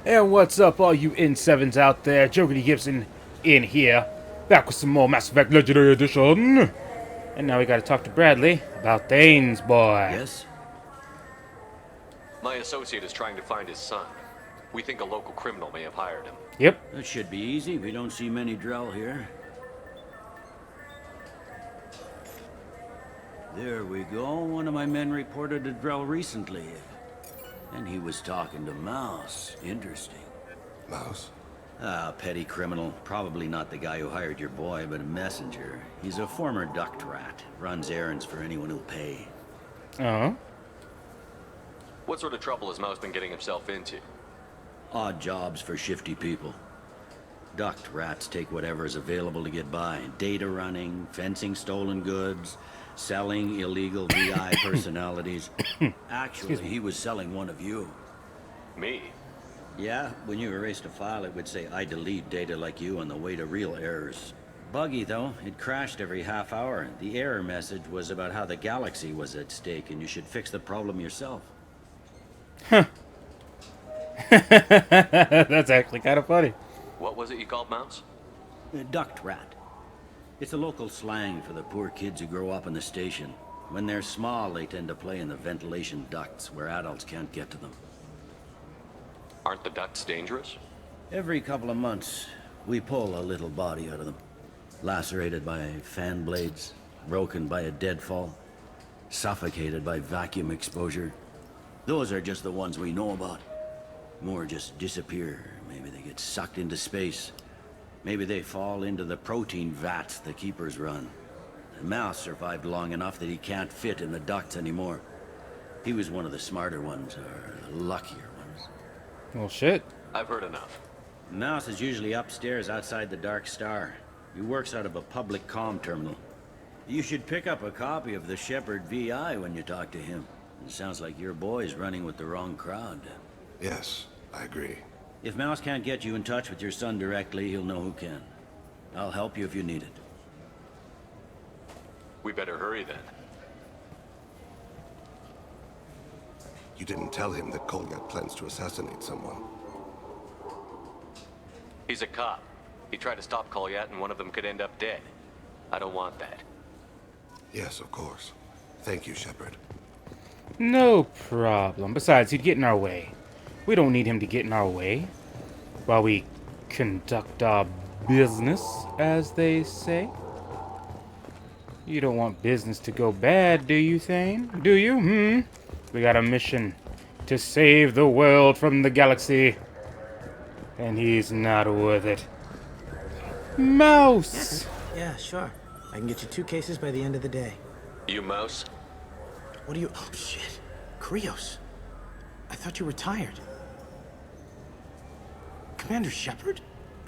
And what's up, all you N7s out there? JokerDGibson in here, back with some more Mass Effect Legendary Edition. And now we gotta talk to Bradley about Thane's boy. Yes? My associate is trying to find his son. We think a local criminal may have hired him. Yep. That should be easy. We don't see many Drell here. There we go. One of my men reported a Drell recently. And he was talking to Mouse. Interesting. Mouse? Ah, petty criminal. Probably not the guy who hired your boy, but a messenger. He's a former duct rat. Runs errands for anyone who'll pay. Oh. What sort of trouble has Mouse been getting himself into? Odd jobs for shifty people. Duct rats take whatever is available to get by. Data running, fencing stolen goods, selling illegal VI personalities. Actually, he was selling one of you. Me? Yeah, when you erased a file, it would say, I delete data like you on the way to real errors. Buggy, though. It crashed every half hour. The error message was about how the galaxy was at stake, and you should fix the problem yourself. Huh. That's actually kind of funny. What was it you called Mouse? Duct rat. It's a local slang for the poor kids who grow up in the station. When they're small, they tend to play in the ventilation ducts where adults can't get to them. Aren't the ducts dangerous? Every couple of months, we pull a little body out of them. Lacerated by fan blades, broken by a deadfall, suffocated by vacuum exposure. Those are just the ones we know about. More just disappear. Maybe they get sucked into space. Maybe they fall into the protein vats the keepers run. The Mouse survived long enough that he can't fit in the ducts anymore. He was one of the smarter ones, or the luckier ones. Well, shit. I've heard enough. Mouse is usually upstairs outside the Dark Star. He works out of a public comm terminal. You should pick up a copy of the Shepard VI when you talk to him. It sounds like your boy's running with the wrong crowd. Yes, I agree. If Mouse can't get you in touch with your son directly, he'll know who can. I'll help you if you need it. We better hurry then. You didn't tell him that Kolgat plans to assassinate someone. He's a cop. He tried to stop Kolyat and one of them could end up dead. I don't want that. Yes, of course. Thank you, Shepard. No problem. Besides, he'd get in our way. We don't need him to get in our way while we conduct our business, as they say. You don't want business to go bad, do you, Thane? Do you? We got a mission to save the world from the galaxy. And he's not worth it. Mouse! Yeah, sure. I can get you 2 cases by the end of the day. You Mouse? What do you... Oh, shit. Krios. I thought you retired. Commander Shepard?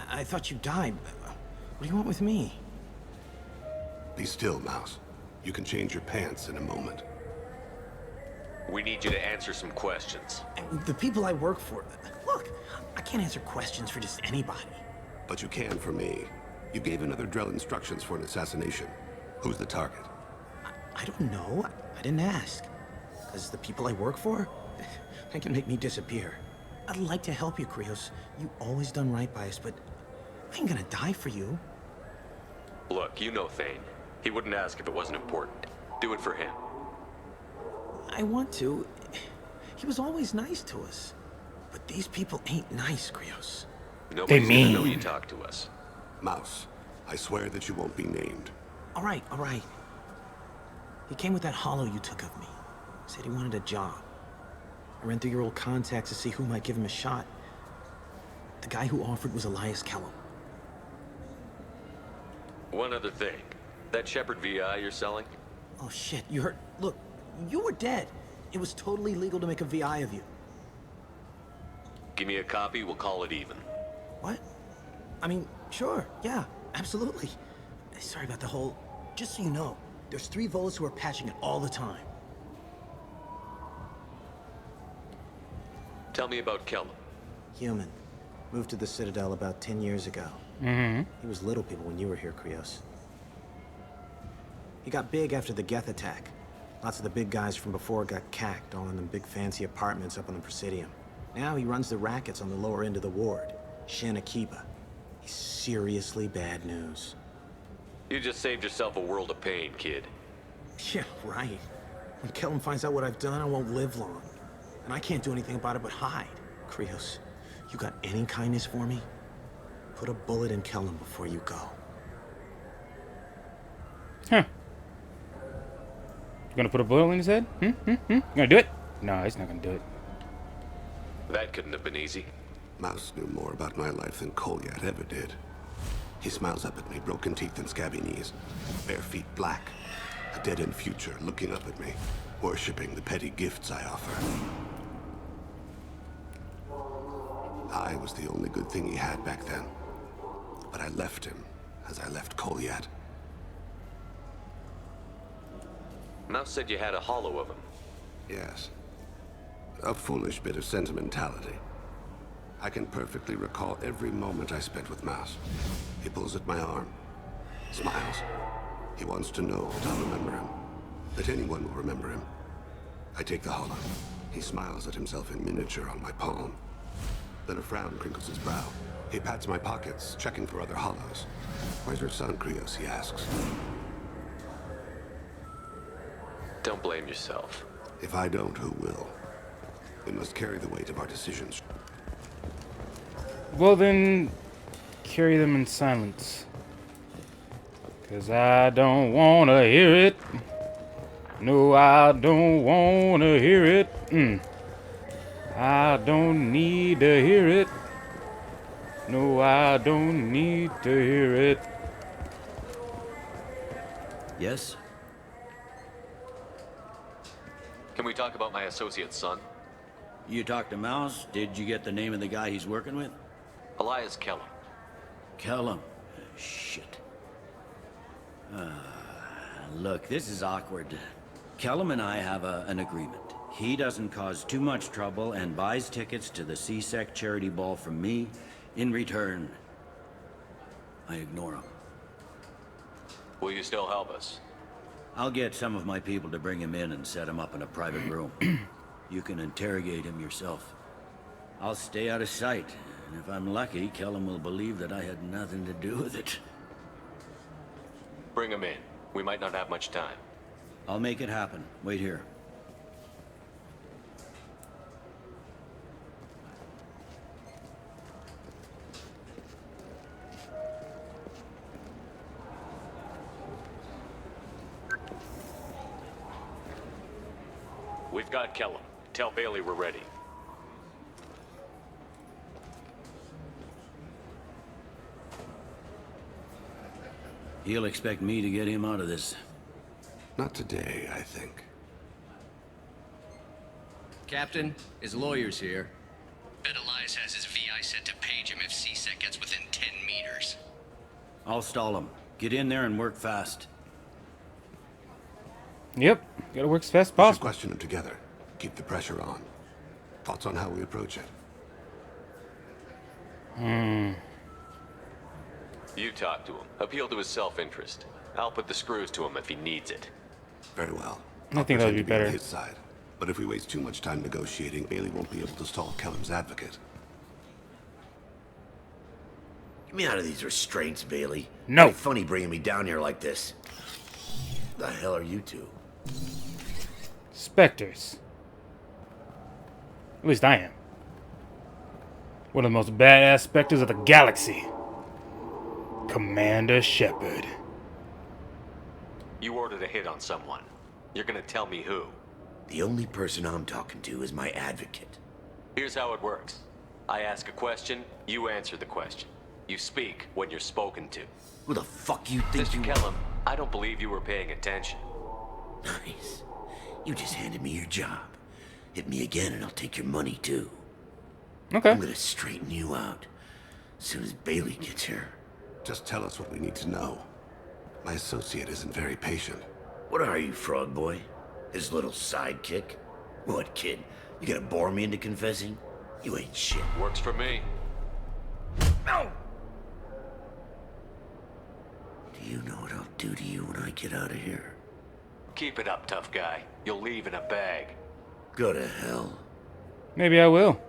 I thought you died. What do you want with me? Be still, Mouse. You can change your pants in a moment. We need you to answer some questions. The people I work for... Look, I can't answer questions for just anybody. But you can for me. You gave another Drell instructions for an assassination. Who's the target? I don't know. I didn't ask. Because the people I work for, they can make me disappear. I'd like to help you, Krios. You always done right by us, but I ain't gonna die for you. Look, you know Thane. He wouldn't ask if it wasn't important. Do it for him. I want to. He was always nice to us. But these people ain't nice, Krios. Nobody's gonna know you talk to us. Mouse, I swear that you won't be named. All right, all right. He came with that hollow you took of me. Said he wanted a job. I ran through your old contacts to see who might give him a shot. The guy who offered was Elias Kellum. One other thing. That Shepard VI you're selling? Oh shit, you heard... Look, you were dead. It was totally legal to make a VI of you. Give me a copy, we'll call it even. What? I mean, sure, yeah, absolutely. Sorry about the whole... Just so you know, there's 3 Volus who are patching it all the time. Tell me about Kellum. Human. Moved to the Citadel about 10 years ago. He was little people when you were here, Krios. He got big after the Geth attack. Lots of the big guys from before got cacked, all in them big fancy apartments up on the Presidium. Now he runs the rackets on the lower end of the ward. Shanakiba. He's seriously bad news. You just saved yourself a world of pain, kid. Yeah, right. When Kellum finds out what I've done, I won't live long. And I can't do anything about it but hide. Krios, you got any kindness for me? Put a bullet in Kellum before you go. Huh. You gonna put a bullet in his head? You gonna do it? No, he's not gonna do it. That couldn't have been easy. Mouse knew more about my life than Kolyat ever did. He smiles up at me, broken teeth and scabby knees, bare feet black, a dead-end future looking up at me, worshipping the petty gifts I offer. I was the only good thing he had back then, but I left him as I left Kolyat. Mouse said you had a hollow of him. Yes. A foolish bit of sentimentality. I can perfectly recall every moment I spent with Mouse. He pulls at my arm, smiles. He wants to know that I'll remember him, that anyone will remember him. I take the hollow. He smiles at himself in miniature on my palm. Then a frown crinkles his brow. He pats my pockets, checking for other hollows. Where's your son, Krios? He asks. Don't blame yourself. If I don't, who will? We must carry the weight of our decisions. Well then, carry them in silence. 'Cause I don't wanna hear it. No, I don't wanna hear it. I don't need to hear it. No, I don't need to hear it. Yes? Can we talk about my associate's son? You talked to Mouse? Did you get the name of the guy he's working with? Elias Kellum. Kellum. Shit. Look, this is awkward. Kellum and I have an agreement. He doesn't cause too much trouble and buys tickets to the C-Sec charity ball from me. In return, I ignore him. Will you still help us? I'll get some of my people to bring him in and set him up in a private room. You can interrogate him yourself. I'll stay out of sight, and if I'm lucky, Kellum will believe that I had nothing to do with it. Bring him in. We might not have much time. I'll make it happen. Wait here. We've got Kellum. Tell Bailey we're ready. He'll expect me to get him out of this. Not today, I think. Captain, his lawyer's here. Bet Elias has his VI set to page him if C-Sec gets within 10 meters. I'll stall him. Get in there and work fast. Yep, gotta work as fast as We should possible. question him together. Keep the pressure on. Thoughts on how we approach it? You talk to him. Appeal to his self-interest. I'll put the screws to him if he needs it. Very well. I think that would be On better. his side. But if we waste too much time negotiating, Bailey won't be able to stall Kellum's advocate. Get me out of these restraints, Bailey. No. Ain't funny bringing me down here like this. The hell are you two? Spectres. At least I am. One of the most badass specters of the galaxy. Commander Shepard. You ordered a hit on someone. You're gonna tell me who. The only person I'm talking to is my advocate. Here's how it works. I ask a question, you answer the question. You speak when you're spoken to. Who the fuck you think Mr. you Kellum, I don't believe you were paying attention. Nice. You just handed me your job. Hit me again and I'll take your money too. Okay. I'm gonna straighten you out as soon as Bailey gets here. Just tell us what we need to know. My associate isn't very patient. What are you, frog boy? His little sidekick? What, kid? You gonna bore me into confessing? You ain't shit. Works for me. No! Do you know what I'll do to you when I get out of here? Keep it up, tough guy. You'll leave in a bag. Go to hell. Maybe I will.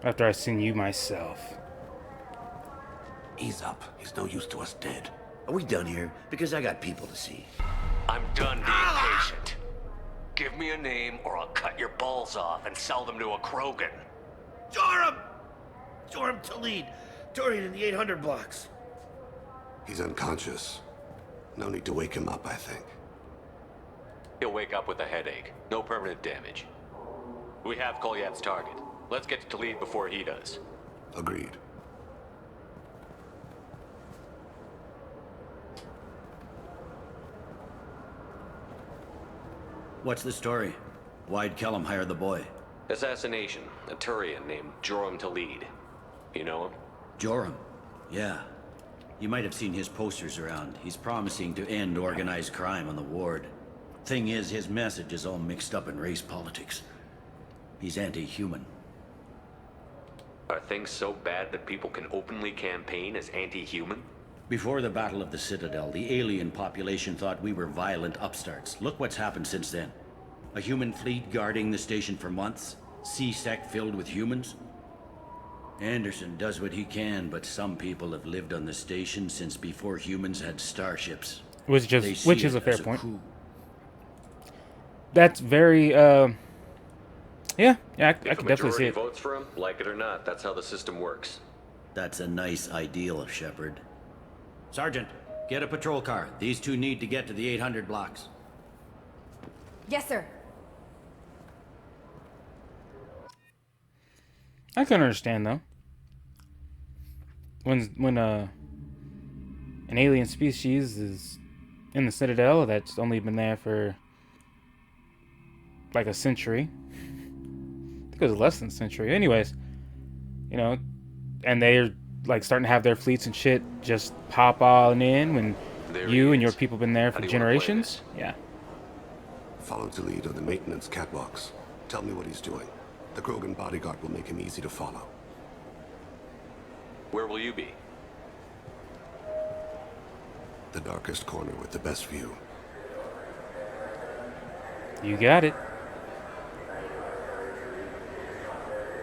After I send you myself. Ease up. He's no use to us dead. Are we done here? Because I got people to see. I'm done being patient. Give me a name or I'll cut your balls off and sell them to a Krogan. Joram! Joram Talid. Dorian in the 800 blocks. He's unconscious. No need to wake him up, I think. He'll wake up with a headache. No permanent damage. We have Kolyat's target. Let's get to Talid before he does. Agreed. What's the story? Why'd Kellum hire the boy? Assassination. A Turian named Joram Talid. You know him? Joram? Yeah. You might have seen his posters around. He's promising to end organized crime on the ward. Thing is, his message is all mixed up in race politics. He's anti-human. Are things so bad that people can openly campaign as anti-human? Before the Battle of the Citadel, the alien population thought we were violent upstarts. Look what's happened since then. A human fleet guarding the station for months. C-Sec filled with humans. Anderson does what he can, but some people have lived on the station since before humans had starships. Which is a fair point. Coup. That's very, yeah, I If can a definitely see majority it. votes for him, like it or not, that's how the system works. That's a nice ideal, Shepard. Sergeant, get a patrol car. These two need to get to the 800 blocks. Yes, sir. I can understand though. When an alien species is in the Citadel that's only been there for like a century. I think it was less than a century. Anyways, you know, and they're like starting to have their fleets and shit just pop on in when There you he and your is. people been there How for do you wanna play generations. Yeah. Follow to lead on the maintenance catwalks. Tell me what he's doing. The Krogan bodyguard will make him easy to follow. Where will you be? The darkest corner with the best view. You got it.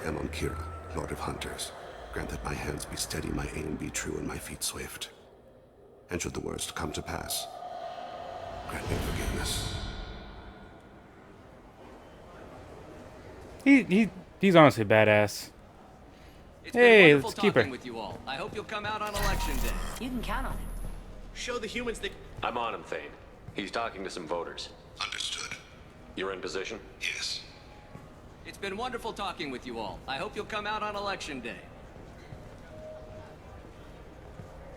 Amon Kira, Lord of Hunters. Grant that my hands be steady, my aim be true, and my feet swift. And should the worst come to pass, grant me forgiveness. He's honestly badass. It's Hey, been wonderful let's keep her. talking with you all. I hope you'll come out on election day. You can count on it. Show the humans that... I'm on him, Thane. He's talking to some voters. Understood. You're in position? Yes. It's been wonderful talking with you all. I hope you'll come out on election day.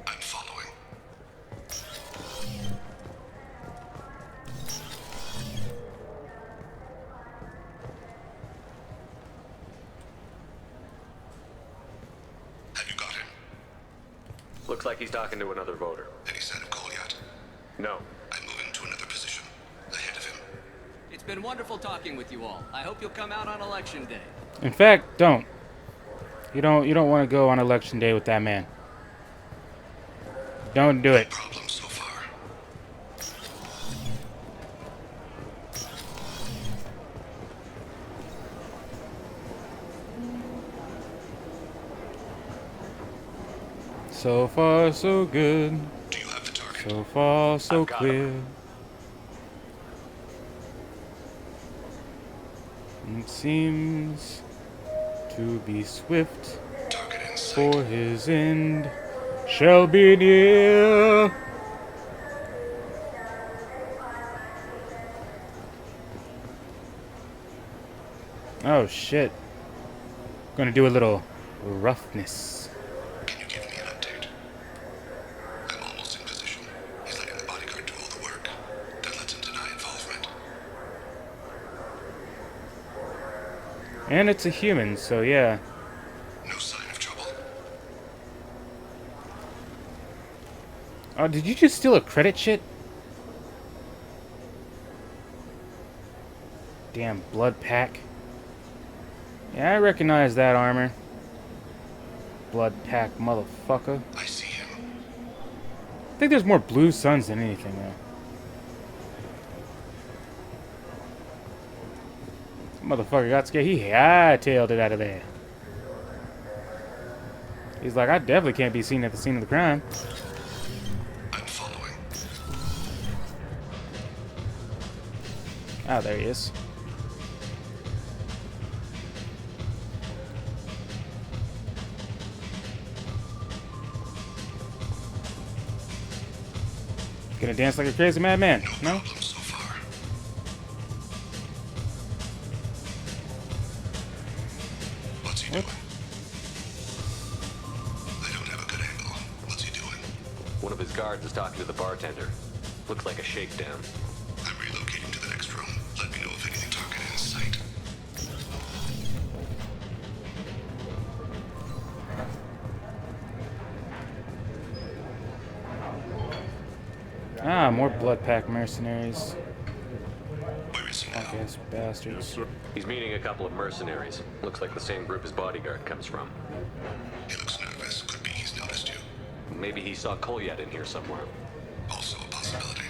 I'm following. Have you got him? Looks like he's talking to another voter. Any sign of Kolyat? No. I'm moving to another position. Ahead of him. It's been wonderful talking with you all. I hope you'll come out on election day. In fact, don't. You don't want to go on election day with that man. Don't do it. Problem so far. So far, so good. Do you have the target? So far, so I've got clear. It seems to be swift, Target in sight. for his end shall be near. Oh shit. Gonna do a little roughness. Can you give me an update? I'm almost in position. He's letting the bodyguard do all the work. That lets him deny involvement. And it's a human, so yeah. No sign of trouble. Oh, did you just steal a credit shit? Damn blood pack. Yeah, I recognize that armor. Blood pack motherfucker. I see him. I think there's more blue suns than anything, though. Motherfucker got scared. He hightailed it out of there. He's like, I definitely can't be seen at the scene of the crime. I'm following. Oh, there he is. Gonna dance like a crazy madman? No? Problem so far. What's he doing? I don't have a good angle. What's he doing? One of his guards is talking to the bartender. Looks like a shakedown. I'm relocating to the next room. Let me know if anything targeted is in sight. Ah, more blood pack mercenaries. Where is he now? Punk-ass bastards. He's meeting a couple of mercenaries. Looks like the same group his bodyguard comes from. He looks nervous. Could be he's noticed you. Maybe he saw Kolyat in here somewhere. Also a possibility.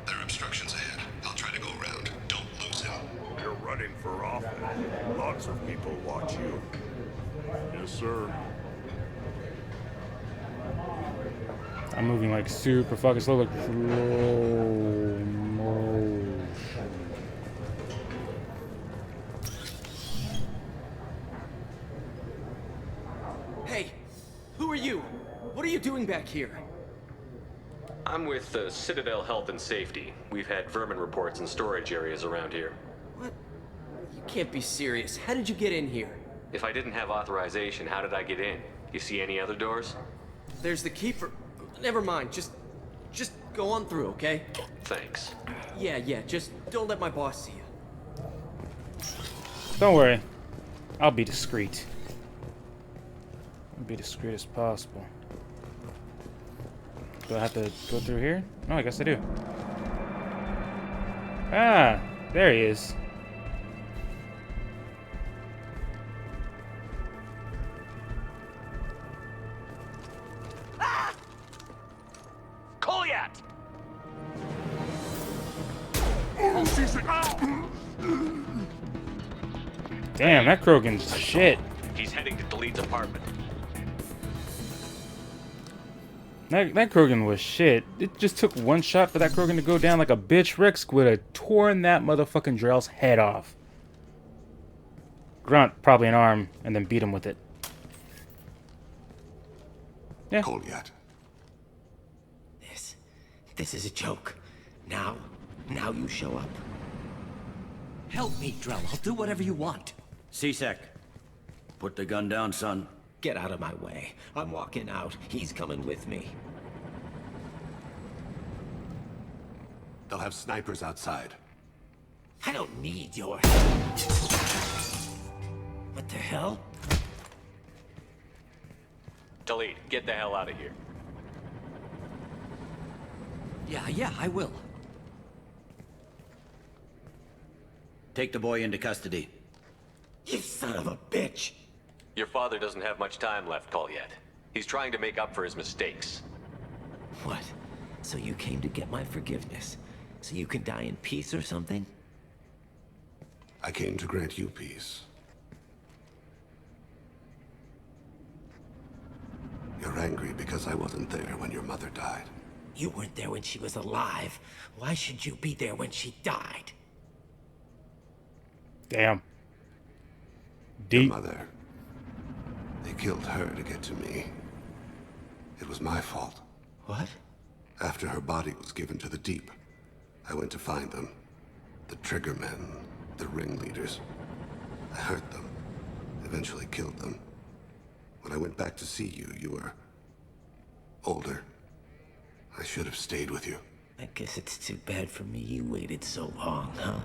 There are obstructions ahead. I'll try to go around. Don't lose him. You're running for office. Lots of people watch you. Yes, sir. I'm moving like super fucking slow, like slow motion. Hey, who are you? What are you doing back here? I'm with Citadel Health and Safety. We've had vermin reports in storage areas around here. What? You can't be serious. How did you get in here? If I didn't have authorization, how did I get in? You see any other doors? There's the key for... Never mind. Just go on through, okay? Thanks. Yeah, just don't let my boss see you. Don't worry. I'll be discreet. I'll be discreet as possible. Do I have to go through here? Oh, I guess I do. Ah, there he is. Kolyat! Damn, that Krogan's shit. He's heading to Delete's apartment. That Krogan was shit. It just took one shot for that Krogan to go down like a bitch. Rex would have torn that motherfucking Drell's head off. Grunt, probably an arm, and then beat him with it. Yeah. Kolyat. This is a joke. Now you show up. Help me, Drell. I'll do whatever you want. C-Sec, put the gun down, son. Get out of my way. I'm walking out. He's coming with me. They'll have snipers outside. I don't need your... What the hell? Delete, get the hell out of here. Yeah, I will. Take the boy into custody. You son of a bitch! Your father doesn't have much time left, Kolyat. He's trying to make up for his mistakes. What? So you came to get my forgiveness? So you can die in peace or something? I came to grant you peace. You're angry because I wasn't there when your mother died. You weren't there when she was alive. Why should you be there when she died? Damn. Your Deep. mother. They killed her to get to me. It was my fault. What? After her body was given to the Deep, I went to find them. The Triggermen, the ringleaders. I hurt them. Eventually killed them. When I went back to see you, you were... older. I should have stayed with you. I guess it's too bad for me you waited so long, huh?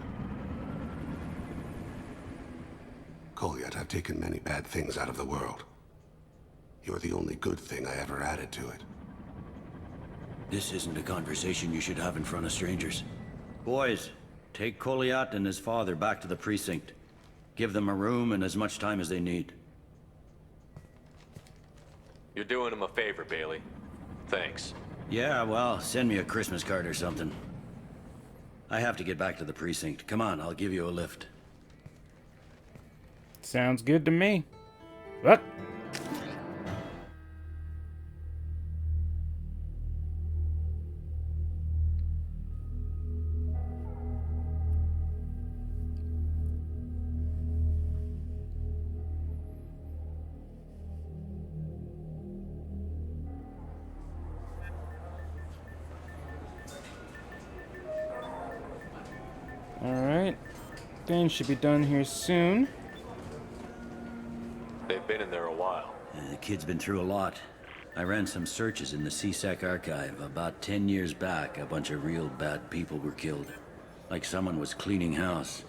Kolyat, I've taken many bad things out of the world. You're the only good thing I ever added to it. This isn't a conversation you should have in front of strangers. Boys, take Kolyat and his father back to the precinct. Give them a room and as much time as they need. You're doing him a favor, Bailey. Thanks. Yeah, well, send me a Christmas card or something. I have to get back to the precinct. Come on, I'll give you a lift. Sounds good to me. What? Things should be done here soon. They've been in there a while. The kid's been through a lot. I ran some searches in the CSEC archive. About 10 years back, a bunch of real bad people were killed. Like someone was cleaning house.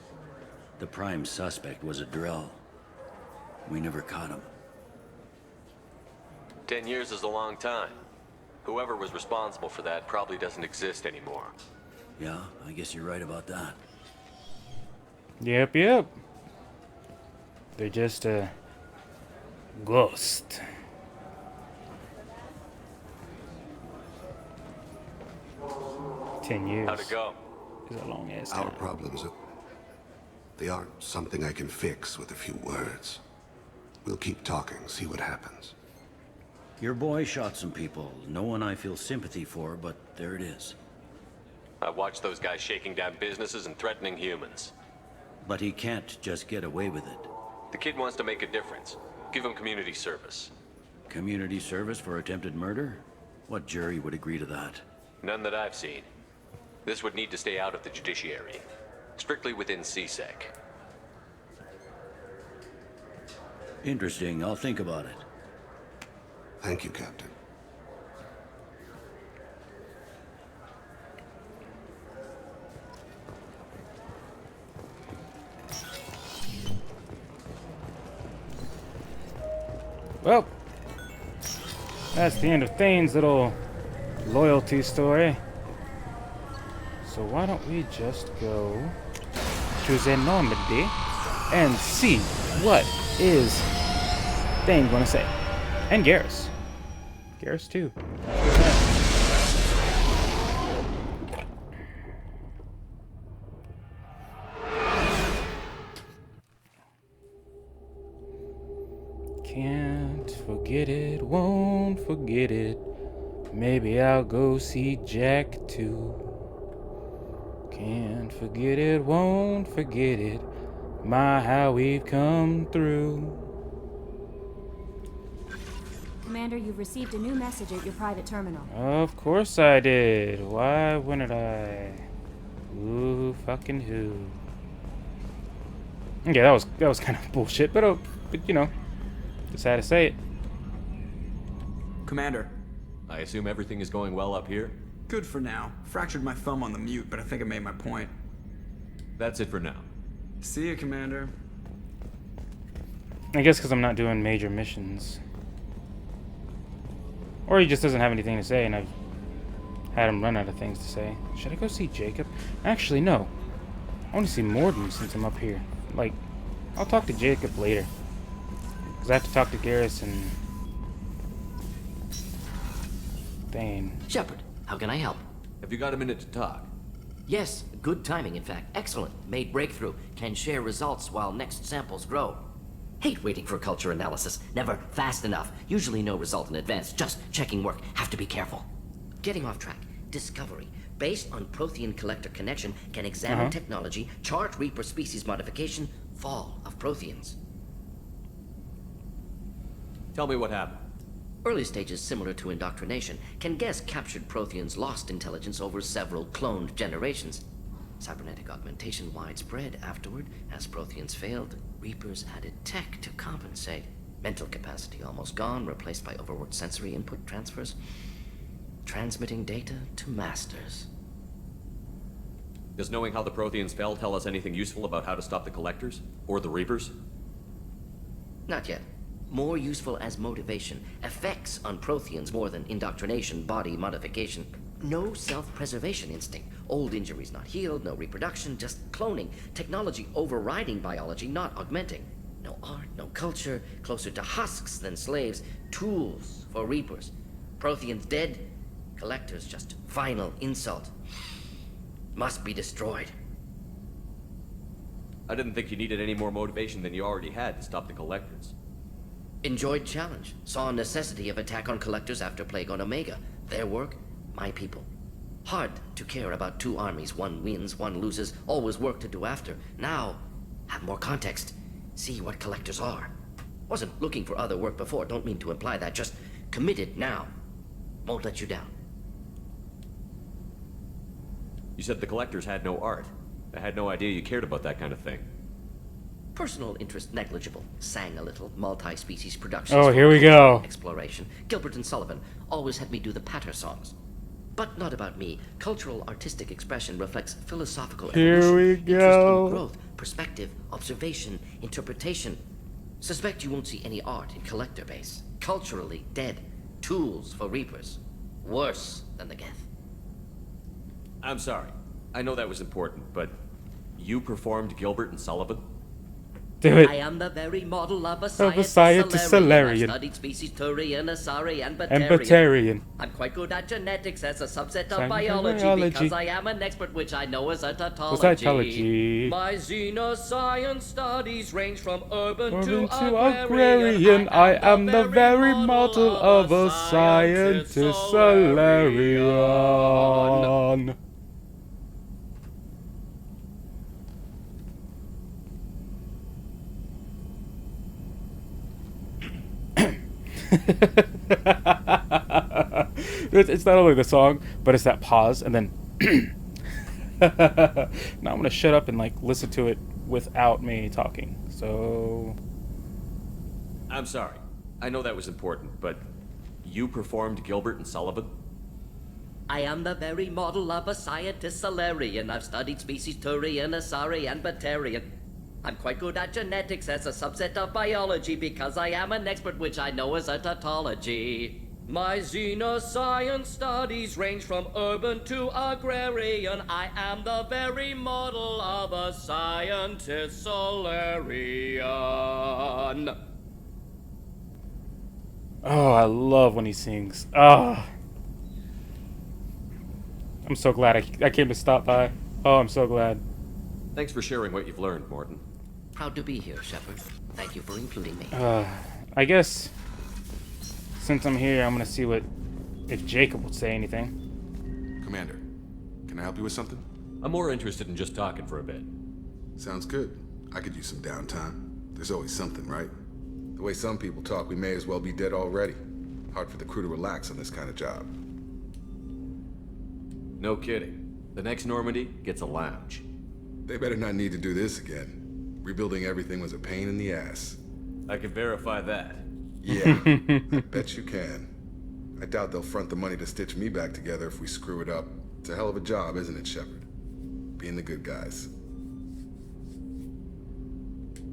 The prime suspect was a Drell. We never caught him. 10 years is a long time. Whoever was responsible for that probably doesn't exist anymore. Yeah, I guess you're right about that. Yep, yep. They're just a ghost. $10 years. How'd it go? Is a long ass Our time. problems, they aren't something I can fix with a few words. We'll keep talking, see what happens. Your boy shot some people. No one I feel sympathy for, but there it is. I watched those guys shaking down businesses and threatening humans. But he can't just get away with it. The kid wants to make a difference. Give him community service. Community service for attempted murder? What jury would agree to that? None that I've seen. This would need to stay out of the judiciary. Strictly within CSEC. Interesting. I'll think about it. Thank you, Captain. Well, that's the end of Thane's little loyalty story. So why don't we just go to the Normandy and see what is Thane gonna say. And Garrus. Garrus too. Can't forget it, won't forget it. Maybe I'll go see Jack too. Can't forget it, won't forget it. My, how we've come through. Commander, you've received a new message at your private terminal. Of course I did. Why wouldn't I? Ooh, fucking who? Yeah, that was kind of bullshit, but you know, just had to say it. Commander. I assume everything is going well up here? Good for now. Fractured my thumb on the mute, but I think I made my point. That's it for now. See ya, Commander. I guess because I'm not doing major missions. Or he just doesn't have anything to say, and I've had him run out of things to say. Should I go see Jacob? Actually, no. I want to see Morden since I'm up here. Like, I'll talk to Jacob later. Because I have to talk to Garrus and Thane. Shepard, how can I help? Have you got a minute to talk? Yes, good timing, in fact. Excellent. Made breakthrough. Can share results while next samples grow. Hate waiting for culture analysis. Never fast enough. Usually no result in advance. Just checking work. Have to be careful. Getting off track. Discovery. Based on Prothean collector connection, can examine technology, chart Reaper species modification, fall of Protheans. Tell me what happened. Early stages similar to indoctrination. Can guess captured Protheans lost intelligence over several cloned generations. Cybernetic augmentation widespread afterward. As Protheans failed, Reapers added tech to compensate. Mental capacity almost gone, replaced by overworked sensory input transfers. Transmitting data to masters. Does knowing how the Protheans fell tell us anything useful about how to stop the Collectors? Or the Reapers? Not yet. More useful as motivation. Effects on Protheans more than indoctrination, body modification. No self-preservation instinct. Old injuries not healed, no reproduction, just cloning. Technology overriding biology, not augmenting. No art, no culture, closer to husks than slaves. Tools for Reapers. Protheans dead, Collectors just final insult. Must be destroyed. I didn't think you needed any more motivation than you already had to stop the Collectors. Enjoyed challenge. Saw necessity of attack on Collectors after Plague on Omega. Their work, my people. Hard to care about two armies. One wins, one loses. Always work to do after. Now, have more context. See what Collectors are. Wasn't looking for other work before. Don't mean to imply that. Just committed now. Won't let you down. You said the Collectors had no art. I had no idea you cared about that kind of thing. Personal interest negligible. Sang a little. Multi-species productions. Oh, here we go. Exploration. Gilbert and Sullivan always had me do the patter songs. But not about me. Cultural artistic expression reflects philosophical Here evolution, we interest go. in growth, perspective, observation, interpretation. Suspect you won't see any art in collector base. Culturally dead. Tools for reapers. Worse than the Geth. I'm sorry. I know that was important, but you performed Gilbert and Sullivan? Do it. I am the very model of a scientist Solarian. I've studied species Turian, Asari, and And Batarian. Batarian. I'm quite good at genetics as a subset of Science biology because I am an expert, which I know is a tautology. Tautology. My xenoscience studies range from urban to agrarian. I am the very model of a scientist Solarian. It's not only the song, but it's that pause and then now I'm gonna shut up and like listen to it without me talking. So I'm sorry. I know that was important, but you performed Gilbert and Sullivan? I am the very model of a scientist Solarian. I've studied species Turian, Asari, and Batarian. I'm quite good at genetics as a subset of biology because I am an expert, which I know is a tautology. My xenoscience studies range from urban to agrarian. I am the very model of a scientist Solarian. oh, I love when he sings. Oh, I'm so glad I came to stop by. Oh, I'm so glad. Thanks for sharing what you've learned, Morton. Proud to be here, Shepard. Thank you for including me. I guess since I'm here, I'm gonna see if Jacob would say anything. Commander, can I help you with something? I'm more interested in just talking for a bit. Sounds good. I could use some downtime. There's always something, right? The way some people talk, we may as well be dead already. Hard for the crew to relax on this kind of job. No kidding. The next Normandy gets a lounge. They better not need to do this again. Rebuilding everything was a pain in the ass. I can verify that. Yeah, I bet you can. I doubt they'll front the money to stitch me back together if we screw it up. It's a hell of a job, isn't it, Shepard? Being the good guys.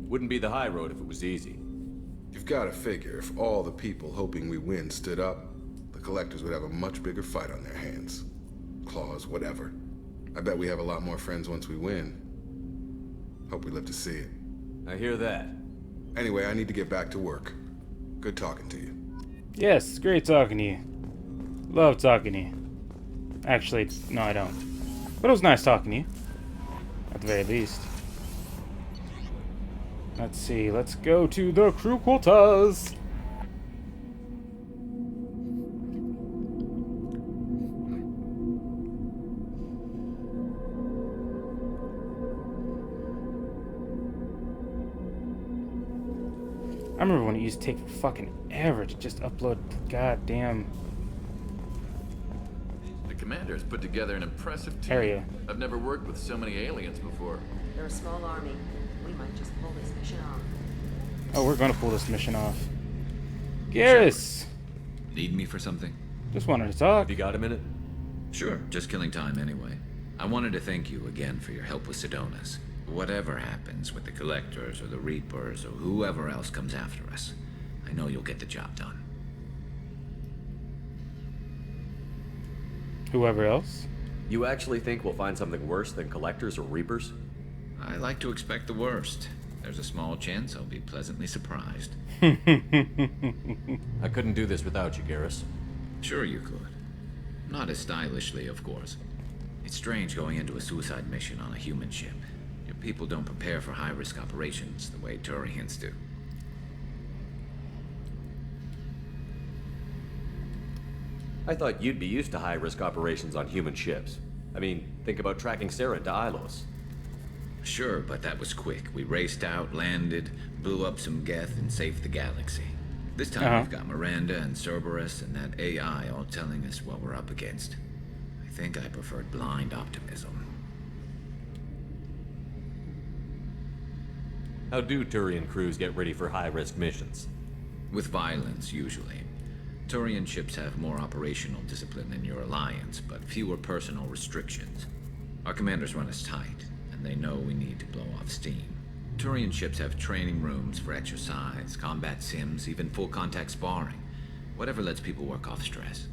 Wouldn't be the high road if it was easy. You've got to figure, if all the people hoping we win stood up, the collectors would have a much bigger fight on their hands. Claws, whatever. I bet we have a lot more friends once we win. Hope we live to see it. I hear that. Anyway, I need to get back to work. Good talking to you. Yes, great talking to you. Love talking to you. Actually, no, I don't. But it was nice talking to you. At the very least. Let's see, let's go to the crew quarters. I remember when it used to take fucking ever to just upload the goddamn The commander's put together an impressive team. area. I've never worked with so many aliens before. They're a small army. We might just pull this mission off. Oh, we're gonna pull this mission off. Garrus! Need me for something? Just wanted to talk. You got a minute? Sure, just killing time anyway. I wanted to thank you again for your help with Sedonis. Whatever happens with the Collectors or the Reapers or whoever else comes after us, I know you'll get the job done. Whoever else? You actually think we'll find something worse than Collectors or Reapers? I like to expect the worst. There's a small chance I'll be pleasantly surprised. I couldn't do this without you, Garrus. Sure you could. Not as stylishly, of course. It's strange going into a suicide mission on a human ship. Your people don't prepare for high-risk operations the way Turians do. I thought you'd be used to high-risk operations on human ships. I mean, think about tracking Saren to Ilos. Sure, but that was quick. We raced out, landed, blew up some Geth, and saved the galaxy. This time we've got Miranda and Cerberus and that AI all telling us what we're up against. I think I preferred blind optimism. How do Turian crews get ready for high-risk missions? With violence, usually. Turian ships have more operational discipline than your alliance, but fewer personal restrictions. Our commanders run us tight, and they know we need to blow off steam. Turian ships have training rooms for exercise, combat sims, even full-contact sparring. Whatever lets people work off stress.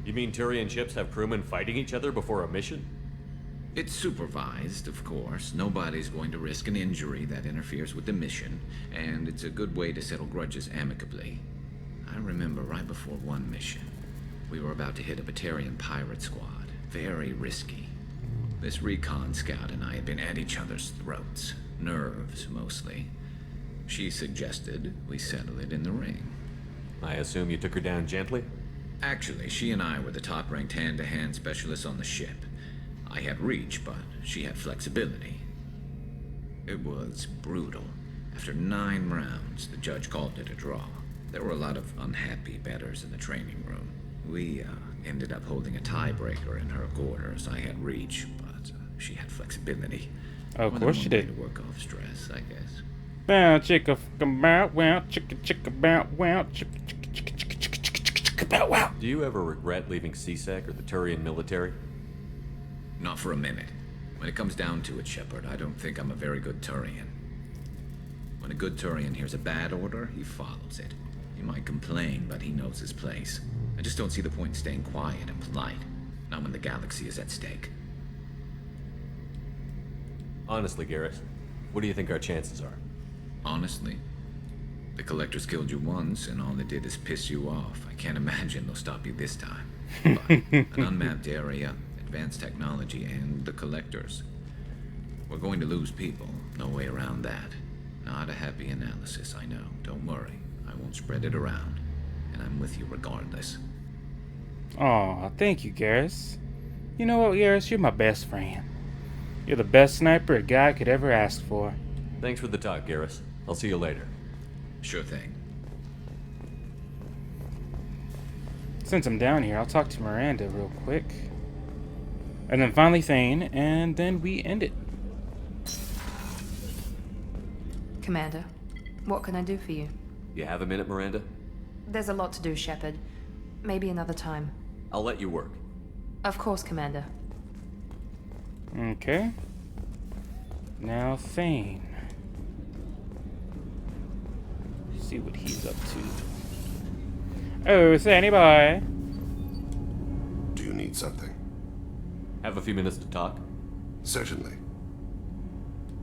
You mean Turian ships have crewmen fighting each other before a mission? It's supervised, of course. Nobody's going to risk an injury that interferes with the mission, and it's a good way to settle grudges amicably. I remember right before one mission, we were about to hit a Batarian pirate squad. Very risky. This recon scout and I had been at each other's throats. Nerves, mostly. She suggested we settle it in the ring. I assume you took her down gently? Actually, she and I were the top-ranked hand-to-hand specialists on the ship. I had reach, but she had flexibility. It was brutal. After 9 rounds, the judge called it a draw. There were a lot of unhappy bettors in the training room. We ended up holding a tiebreaker in her quarters. I had reach, but she had flexibility. Of course she did. To work off stress, I guess. Bow chicka fucking bow wow chicka bow wow chicka chicka bow wow. Do you ever regret leaving CSEC or the Turian military? Not for a minute. When it comes down to it, Shepard, I don't think I'm a very good Turian. When a good Turian hears a bad order, he follows it. He might complain, but he knows his place. I just don't see the point in staying quiet and polite. Not when the galaxy is at stake. Honestly, Garrett, what do you think our chances are? Honestly? The Collectors killed you once, and all they did is piss you off. I can't imagine they'll stop you this time. But an unmapped area, advanced technology, and the Collectors. We're going to lose people. No way around that. Not a happy analysis, I know. Don't worry. I won't spread it around. And I'm with you regardless. Aw, thank you, Garrus. You know what, Garrus? You're my best friend. You're the best sniper a guy could ever ask for. Thanks for the talk, Garrus. I'll see you later. Sure thing. Since I'm down here, I'll talk to Miranda real quick. And then finally Thane, and then we end it. Commander, what can I do for you? You have a minute, Miranda? There's a lot to do, Shepard. Maybe another time. I'll let you work. Of course, Commander. Okay. Now Thane. See what he's up to. Oh, Thane boy. Do you need something? Have a few minutes to talk? Certainly.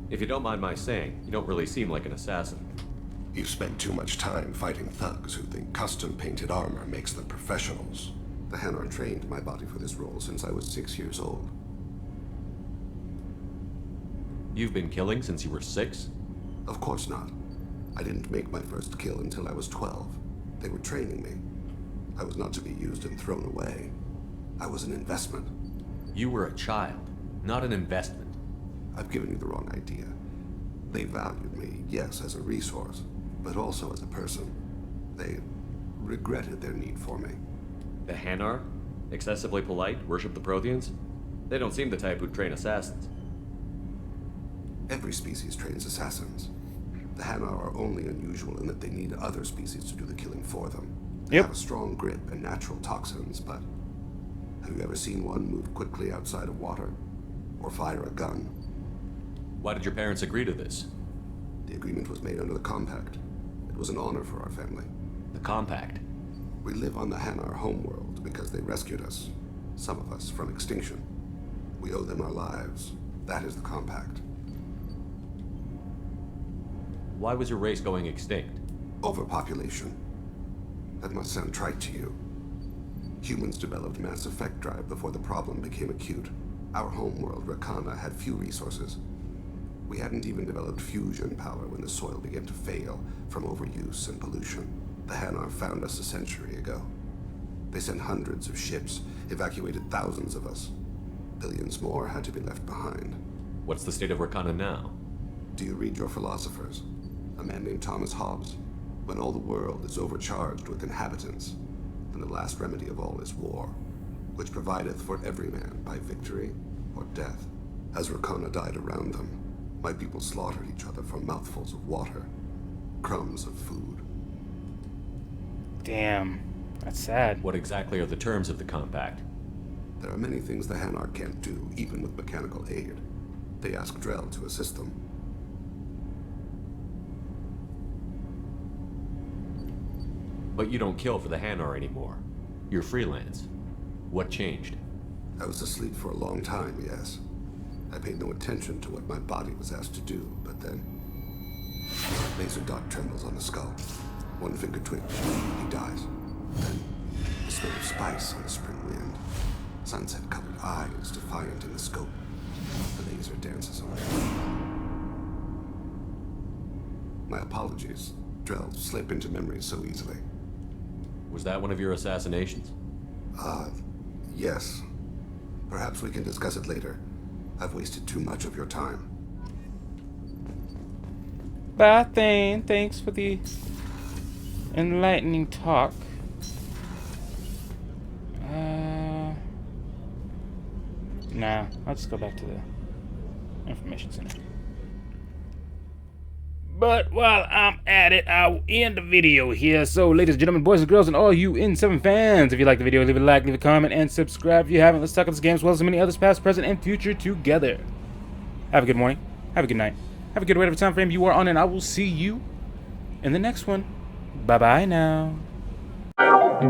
If you don't mind my saying, you don't really seem like an assassin. You've spent too much time fighting thugs who think custom-painted armor makes them professionals. The Hanar trained my body for this role since I was 6 years old. You've been killing since you were 6? Of course not. I didn't make my first kill until I was 12. They were training me. I was not to be used and thrown away. I was an investment. You were a child, not an investment. I've given you the wrong idea. They valued me, yes, as a resource, but also as a person. They regretted their need for me. The Hanar? Excessively polite, worship the Protheans? They don't seem the type who'd train assassins. Every species trains assassins. The Hanar are only unusual in that they need other species to do the killing for them. They have a strong grip and natural toxins, but have you ever seen one move quickly outside of water? Or fire a gun? Why did your parents agree to this? The agreement was made under the Compact. It was an honor for our family. The Compact? We live on the Hanar homeworld because they rescued us, some of us, from extinction. We owe them our lives. That is the Compact. Why was your race going extinct? Overpopulation. That must sound trite to you. Humans developed mass effect drive before the problem became acute. Our homeworld, Rakana, had few resources. We hadn't even developed fusion power when the soil began to fail from overuse and pollution. The Hanar found us a century ago. They sent hundreds of ships, evacuated thousands of us. Billions more had to be left behind. What's the state of Rakana now? Do you read your philosophers? A man named Thomas Hobbes. When all the world is overcharged with inhabitants, then the last remedy of all is war, which provideth for every man by victory or death. As Rakana died around them, My people slaughtered each other for mouthfuls of water, crumbs of food. Damn, that's sad. What exactly are the terms of the compact? There are many things the Hanar can't do, even with mechanical aid. They ask Drell to assist them. But you don't kill for the Hanar anymore. You're freelance. What changed? I was asleep for a long time, yes. I paid no attention to what my body was asked to do, but then... Laser dot trembles on the skull. One finger twitch. He dies. Then, the smell of spice on the spring wind. Sunset-colored eyes defiant in the scope. The laser dances away. My apologies. Drell slip into memory so easily. Was that one of your assassinations? Yes. Perhaps we can discuss it later. I've wasted too much of your time. Bye, Thane. Thanks for the enlightening talk. Nah, I'll just go back to the information center. But while I'm at it, I'll end the video here. So, ladies and gentlemen, boys and girls, and all you N7 fans, if you like the video, leave a like, leave a comment, and subscribe if you haven't. Let's talk about this game as well as many others, past, present, and future together. Have a good morning. Have a good night. Have a good whatever time frame you are on, and I will see you in the next one. Bye-bye now. Wow.